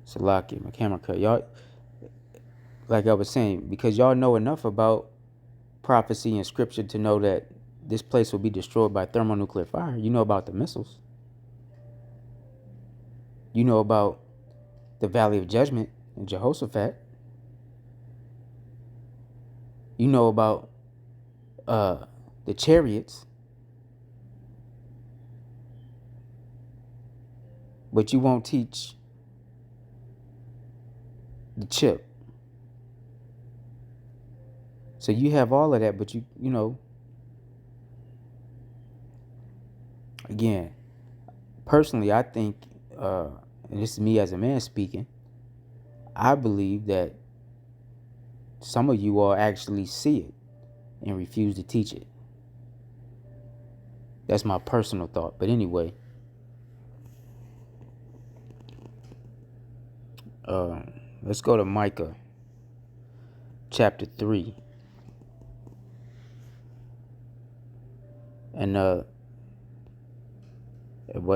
Salaki, my camera cut. Y'all, like I was saying, because y'all know enough about prophecy and scripture to know that this place will be destroyed by thermonuclear fire. You know about the missiles. You know about the Valley of Judgment in Jehoshaphat. You know about the chariots. But you won't teach the chip. So you have all of that, but you know, again, personally, I think, and this is me as a man speaking, I believe that some of you all actually see it and refuse to teach it. That's my personal thought. But anyway, let's go to Micah chapter 3. And well,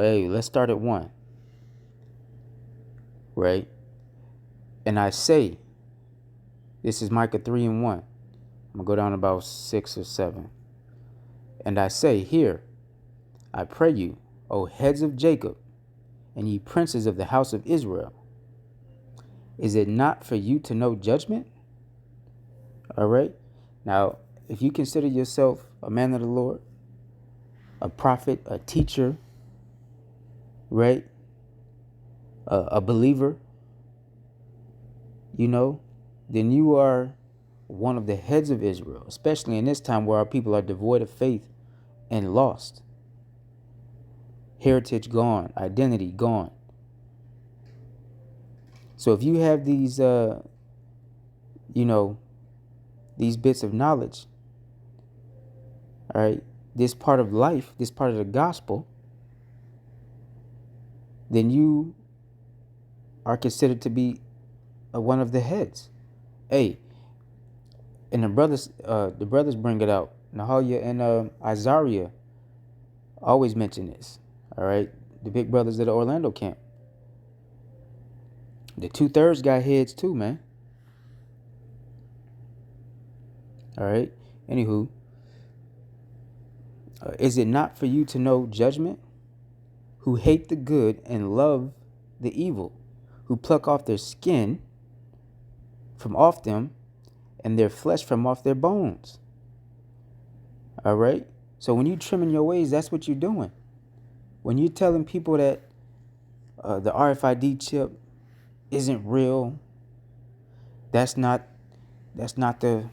hey, let's start at 1. Right? And I say, this is Micah 3 and 1. I'm gonna go down about 6 or 7. And I say, hear, I pray you, O heads of Jacob, and ye princes of the house of Israel. Is it not for you to know judgment? All right. Now, if you consider yourself a man of the Lord, a prophet, a teacher, right, a believer, you know, then you are one of the heads of Israel, especially in this time where our people are devoid of faith and lost. Heritage gone, identity gone. So if you have these, you know, these bits of knowledge, all right, this part of life, this part of the gospel, then you are considered to be one of the heads. Hey, and the brothers bring it out. Nahalia and Isaiah always mention this. All right, the big brothers of the Orlando camp. The 2/3 got heads too, man. All right. Anywho, is it not for you to know judgment? Who hate the good and love the evil, who pluck off their skin from off them and their flesh from off their bones. All right. So when you trimming your ways, that's what you're doing. When you're telling people that the RFID chip isn't real, that's not the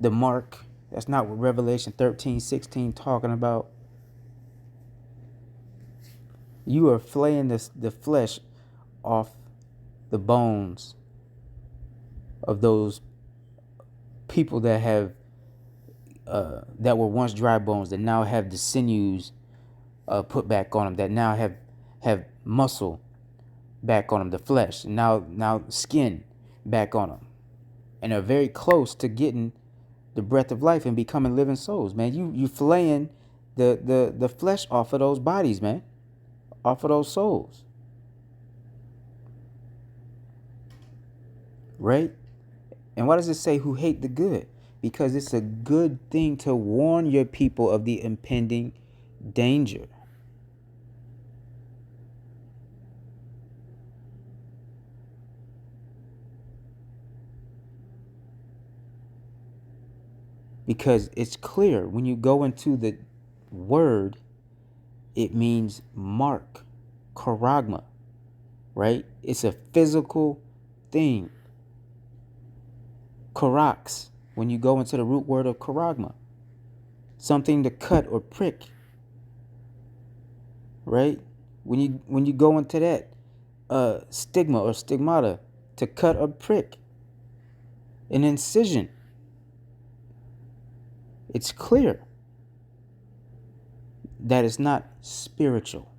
mark. That's not what Revelation 13:16 talking about. You are flaying the flesh off the bones of those people that have that were once dry bones, that now have the sinews put back on them, that now have muscle back on them, the flesh, now skin back on them, and are very close to getting the breath of life and becoming living souls, man. You flaying the flesh off of those bodies, man, off of those souls, right? And why does it say who hate the good? Because it's a good thing to warn your people of the impending danger. Because it's clear when you go into the word, it means mark, charagma, right? It's a physical thing. Karax, when you go into the root word of charagma, something to cut or prick, right? When you go into that, stigma or stigmata, to cut or prick, an incision. It's clear that it's not spiritual.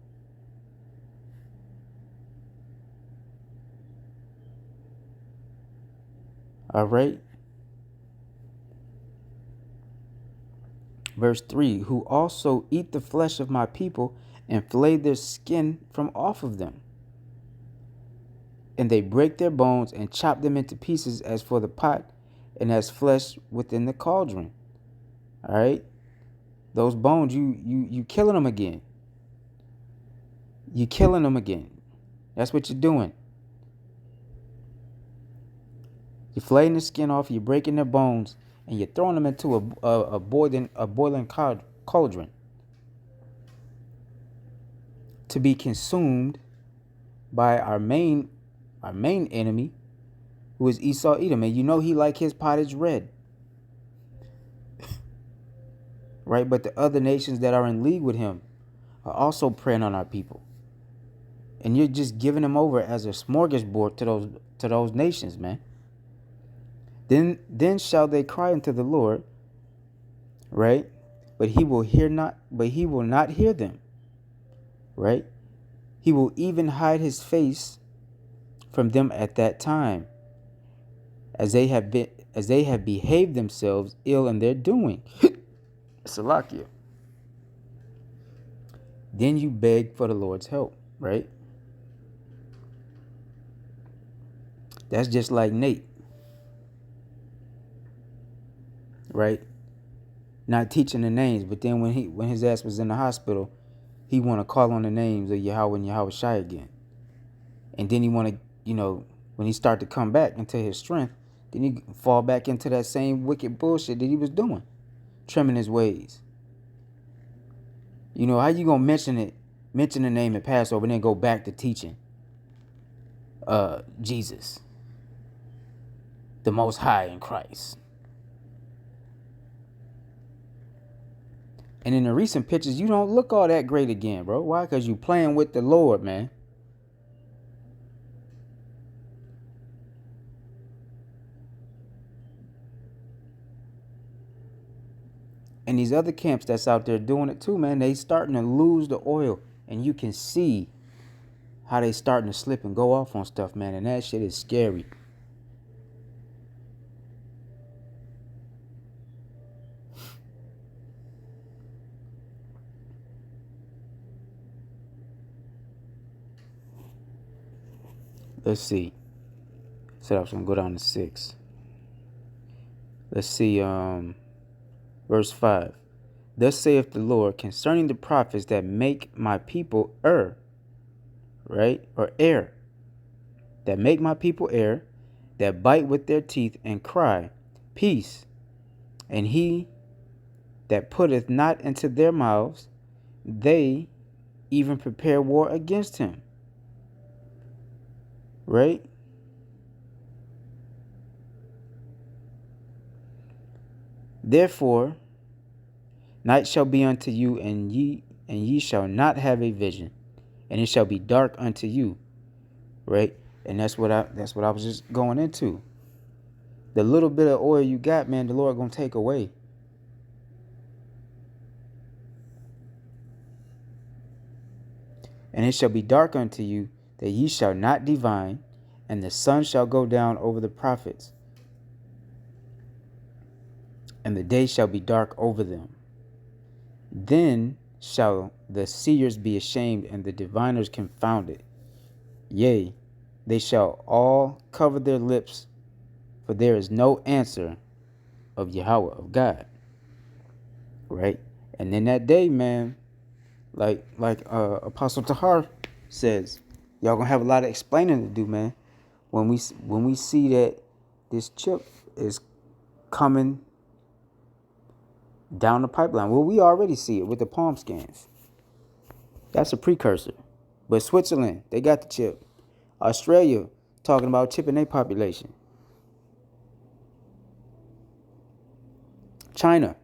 All right. Verse 3, who also eat the flesh of my people and flay their skin from off of them. And they break their bones and chop them into pieces as for the pot and as flesh within the cauldron. All right? Those bones, you killing them again. You killing them again. That's what you're doing. You're flaying the skin off, you're breaking their bones, and you're throwing them into a boiling cauldron to be consumed by our main enemy, who is Esau Edom. And you know he like his pottage red. Right? But the other nations that are in league with him are also preying on our people. And you're just giving them over as a smorgasbord to those nations, man. Then shall they cry unto the Lord, right? But he will not hear them. Right? He will even hide his face from them at that time, as they have behaved themselves ill in their doing. Salakia. Then you beg for the Lord's help, right? That's just like Nate, right? Not teaching the names, but then when his ass was in the hospital, he want to call on the names of Yahweh and Yahweh Shai again. And then he want to, when he start to come back into his strength, then he fall back into that same wicked bullshit that he was doing, trimming his ways. How you gonna mention the name at Passover and then go back to teaching Jesus, the Most High in Christ? And in the recent pictures, you don't look all that great again, bro. Why? Because you playing with the Lord, man. And these other camps that's out there doing it too, man, they starting to lose the oil. And you can see how they starting to slip and go off on stuff, man. And that shit is scary. Let's see. So I was going to go down to 6. Let's see. Verse 5. Thus saith the Lord concerning the prophets that make my people err. Right? Or err. That make my people err. That bite with their teeth and cry, peace. And he that putteth not into their mouths, they even prepare war against him. Right? Therefore, night shall be unto you, and ye shall not have a vision, and it shall be dark unto you. Right? And that's what I was just going into. The little bit of oil you got, man, the Lord gonna take away. And it shall be dark unto you, that ye shall not divine, and the sun shall go down over the prophets, and the day shall be dark over them. Then shall the seers be ashamed, and the diviners confounded. Yea, they shall all cover their lips, for there is no answer of Yahweh, of God. Right? And in that day, man, like Apostle Tahar says, y'all gonna have a lot of explaining to do, man. When we see that this chip is coming down the pipeline. Well, we already see it with the palm scans. That's a precursor. But Switzerland, they got the chip. Australia, talking about chipping their population. China,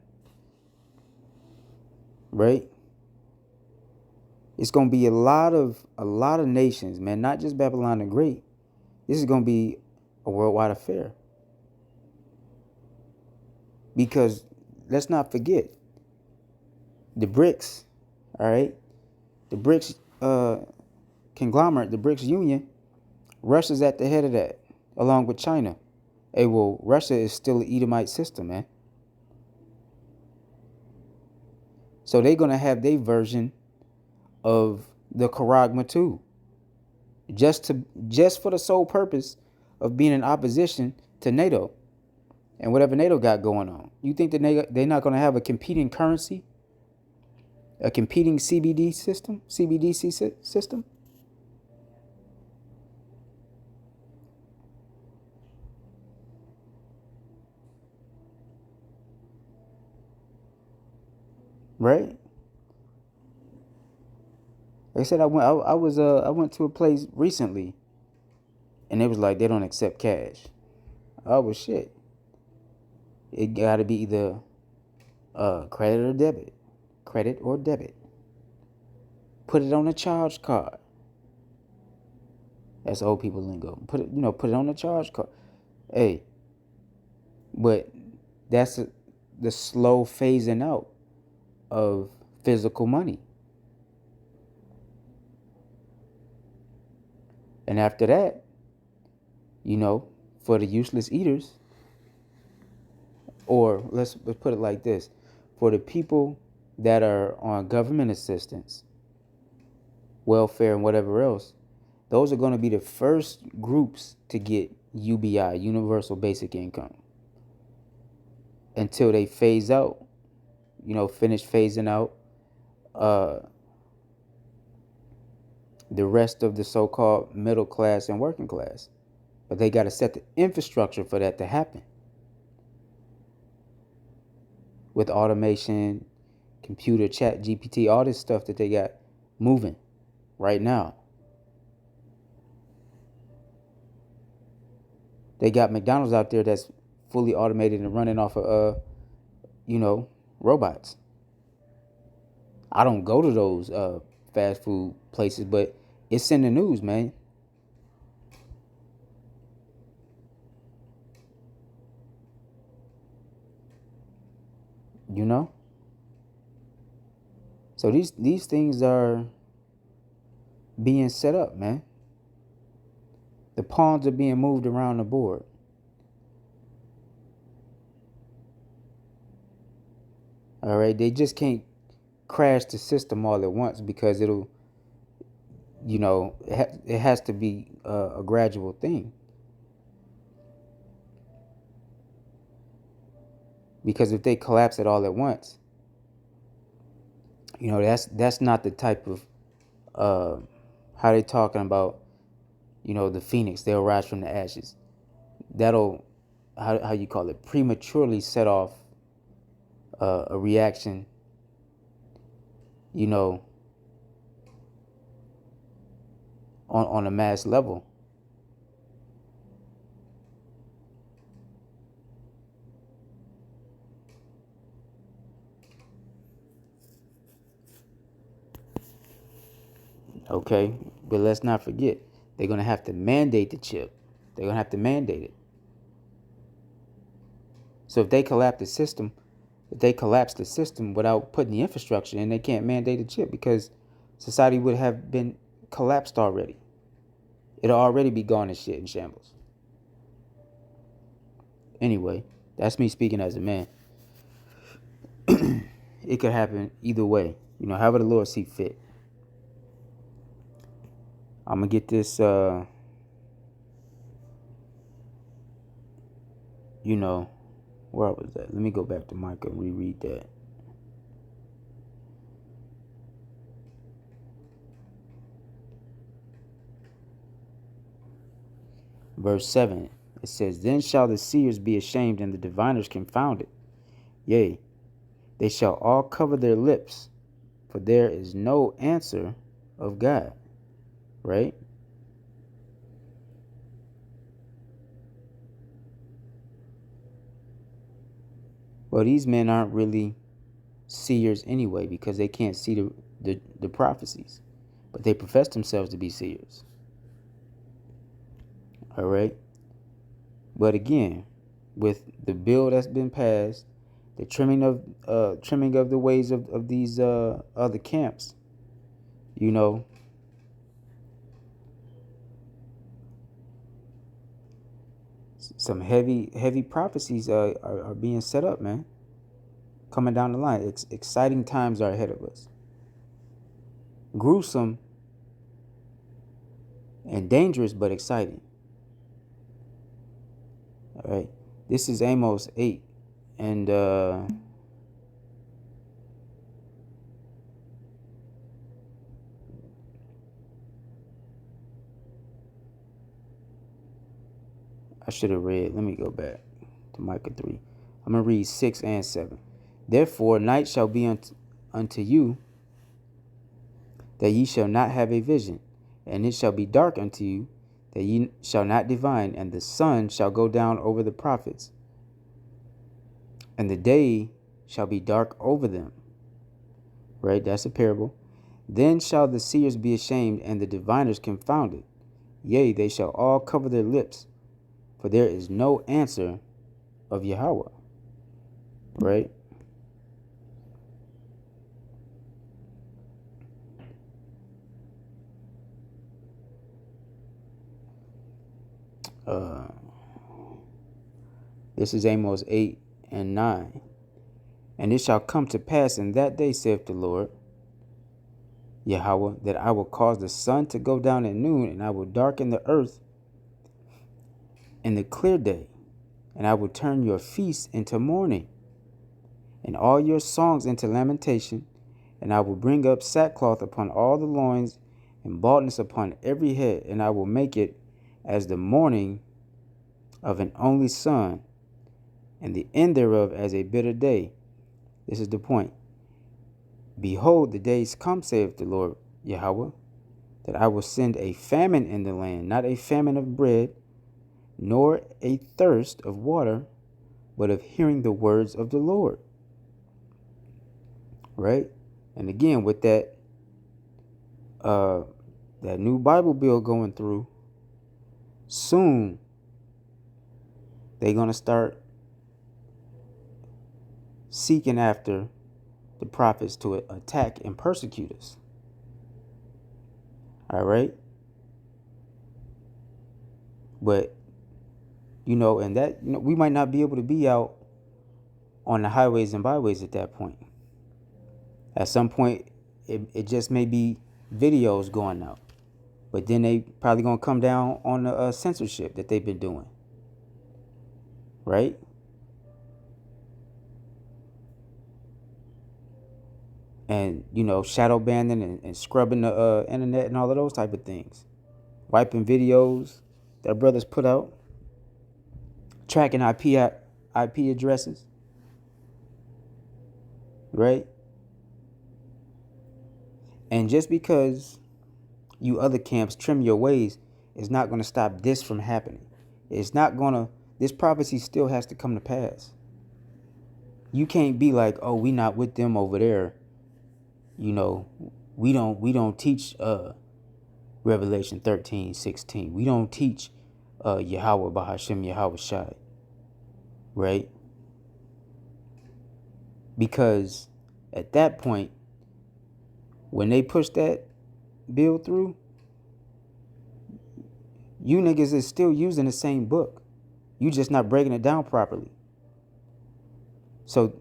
right? It's gonna be a lot of nations, man. Not just Babylon the Great. This is gonna be a worldwide affair. Because let's not forget the BRICS, all right? The BRICS conglomerate, the BRICS Union, Russia's at the head of that, along with China. Hey, well, Russia is still an Edomite system, man. So they're gonna have their version of the charagma too. just for the sole purpose of being in opposition to NATO and whatever NATO got going on. You think that they're not going to have a competing currency, a competing CBDC system, right? They said I went to a place recently, and it was like they don't accept cash. Oh well, shit. It got to be either credit or debit, credit or debit. Put it on a charge card. That's old people lingo. Put it on a charge card. Hey, but that's the slow phasing out of physical money. And after that, you know, for the useless eaters, or let's put it like this, for the people that are on government assistance, welfare, and whatever else, those are going to be the first groups to get UBI, Universal Basic Income, until they phase out, finish phasing out uh, the rest of the so-called middle class and working class. But they got to set the infrastructure for that to happen with automation, computer, chat, GPT, all this stuff that they got moving right now. They got McDonald's out there that's fully automated and running off of, robots. I don't go to those fast food places, but it's in the news, man. You know? So these things are being set up, man. The pawns are being moved around the board. All right, they just can't crash the system all at once because it'll, it has to be a gradual thing. Because if they collapse it all at once, that's not the type of how they talking about, the phoenix, they'll rise from the ashes. That'll, how you call it, prematurely set off a reaction, you know, on a mass level. Okay, but let's not forget, they're gonna have to mandate the chip. They're gonna have to mandate it. So if they collapse the system without putting the infrastructure in, they can't mandate a chip because society would have been collapsed already. It'll already be gone and shit in shambles. Anyway, that's me speaking as a man. It could happen either way, however the Lord see fit. I'm gonna get this, where was that? Let me go back to Micah and reread that. Verse 7, it says, Then shall the seers be ashamed and the diviners confounded. Yea, they shall all cover their lips, for there is no answer of God. Right? Well, these men aren't really seers anyway because they can't see the prophecies. But they profess themselves to be seers. All right? But again, with the bill that's been passed, the trimming of the ways of these other camps, some heavy prophecies are being set up, man. Coming down the line, exciting times are ahead of us. Gruesome and dangerous but exciting. All right. This is Amos 8. And I should have read. Let me go back to Micah 3. I'm going to read 6 and 7. Therefore, night shall be unto you, that ye shall not have a vision, and it shall be dark unto you, that ye shall not divine, and the sun shall go down over the prophets, and the day shall be dark over them. Right? That's a parable. Then shall the seers be ashamed, and the diviners confounded. Yea, they shall all cover their lips, for there is no answer of Yahweh. Right? This is Amos 8 and 9. And it shall come to pass in that day, saith the Lord Yahweh, that I will cause the sun to go down at noon, and I will darken the earth in the clear day, and I will turn your feasts into mourning, and all your songs into lamentation, and I will bring up sackcloth upon all the loins, and baldness upon every head, and I will make it as the mourning of an only son, and the end thereof as a bitter day. This is the point. Behold, the days come, saith the Lord Yahweh, that I will send a famine in the land, not a famine of bread, nor a thirst of water, but of hearing the words of the Lord. Right? And again, with that that new Bible bill going through, soon they're going to start seeking after the prophets to attack and persecute us. All right? But, and that, we might not be able to be out on the highways and byways at that point. At some point, it just may be videos going out. But then they probably going to come down on the censorship that they've been doing. Right? And, shadow banning and scrubbing the internet and all of those type of things. Wiping videos that brothers put out. Tracking IP addresses. Right? And just because you other camps trim your ways is not going to stop this from happening. It's not going to, this prophecy still has to come to pass. You can't be like, oh, we not with them over there. We don't teach Revelation 13:16. We don't teach Yahweh Bahashem Yahweh Shai. Right? Because at that point, when they push that bill through, you niggas is still using the same book. You just not breaking it down properly. So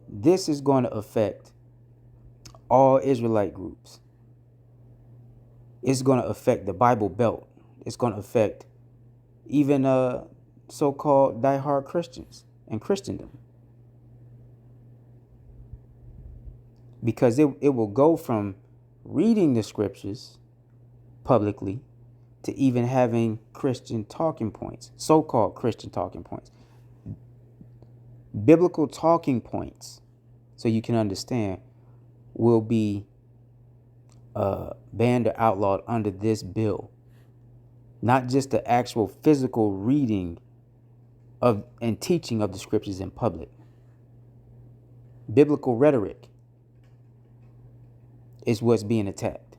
this is going to affect all Israelite groups. It's going to affect the Bible Belt. It's going to affect even so-called diehard Christians and Christendom. Because it will go from reading the scriptures publicly to even having Christian talking points, so-called Christian talking points, biblical talking points, so you can understand, will be banned or outlawed under this bill. Not just the actual physical reading of and teaching of the scriptures in public. Biblical rhetoric is what's being attacked.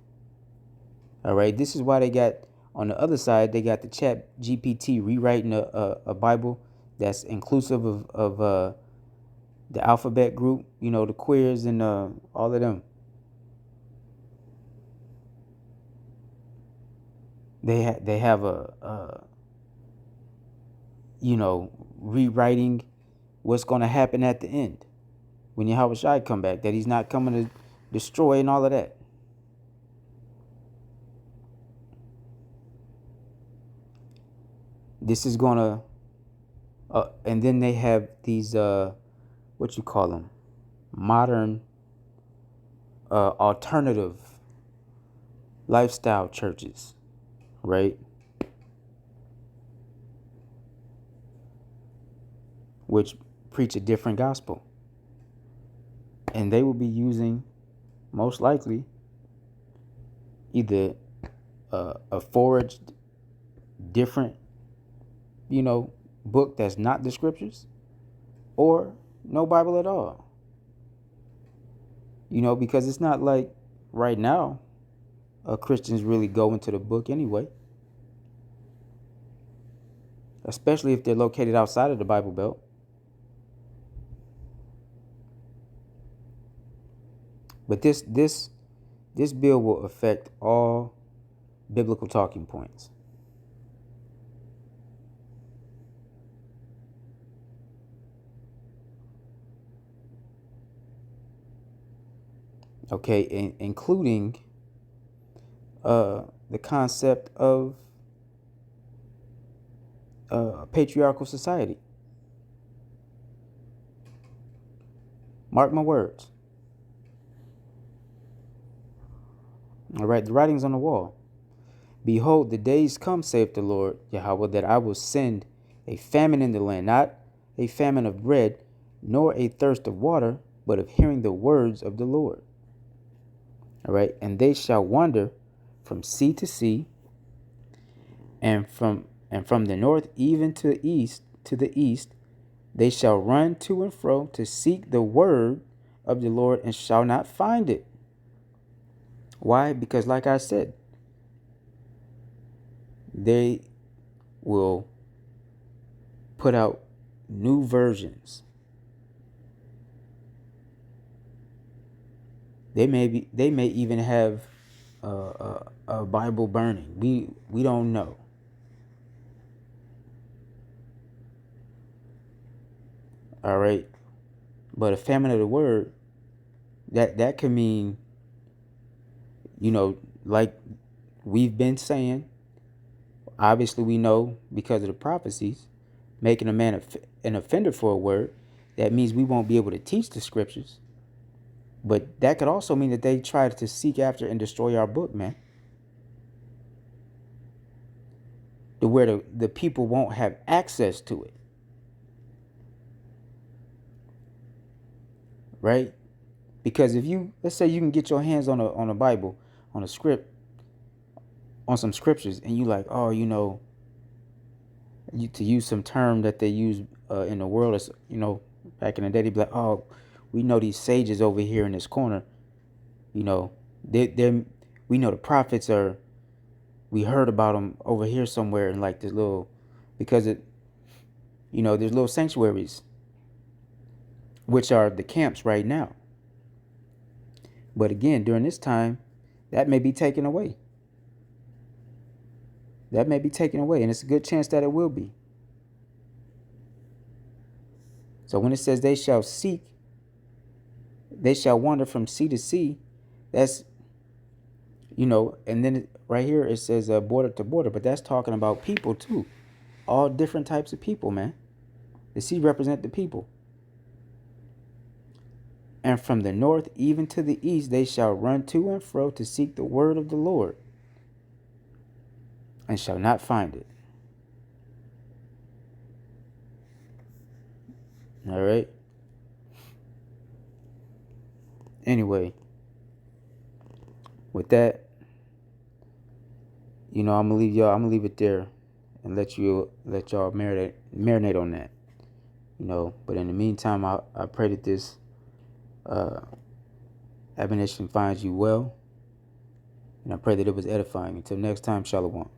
All right, this is why they got, on the other side, they got the chat GPT rewriting a Bible that's inclusive of the alphabet group, the queers and all of them. They have a rewriting what's going to happen at the end when Yahweh Shai come back, that he's not coming to destroy and all of that. this is gonna, and then they have these, what you call them, modern, alternative lifestyle churches, right? Which preach a different gospel. And they will be using, most likely, either a forged, different, book that's not the scriptures, or no Bible at all. Because it's not like right now Christians really go into the book anyway, especially if they're located outside of the Bible Belt. But this bill will affect all biblical talking points. Okay, including the concept of patriarchal society. Mark my words. All right, the writing's on the wall. Behold, the days come, saith the Lord Yahweh, that I will send a famine in the land, not a famine of bread, nor a thirst of water, but of hearing the words of the Lord. All right, and they shall wander from sea to sea, and from the north even to the east, they shall run to and fro to seek the word of the Lord, and shall not find it. Why? Because, like I said, they will put out new versions. They may even have a Bible burning. We don't know. All right, but a famine of the word, that can mean, like we've been saying. Obviously, we know because of the prophecies, making a man an offender for a word. That means we won't be able to teach the scriptures. But that could also mean that they try to seek after and destroy our book, man. To where the people won't have access to it. Right? Because if let's say you can get your hands on a Bible, on a script, on some scriptures, and you like, oh, to use some term that they use in the world, is, back in the day, they'd be like, oh, we know these sages over here in this corner, they're we know the prophets are, we heard about them over here somewhere in like this little, because there's little sanctuaries, which are the camps right now. But again, during this time, that may be taken away. That may be taken away, and it's a good chance that it will be. So when it says they shall wander from sea to sea, that's, and then right here it says border to border, but that's talking about people too. All different types of people, man. The sea represent the people. And from the north even to the east, they shall run to and fro to seek the word of the Lord, and shall not find it. All right. Anyway, with that, I'm gonna leave y'all. I'm gonna leave it there, and let y'all marinate on that. But in the meantime, I pray that this admonition finds you well, and I pray that it was edifying. Until next time, Shalom.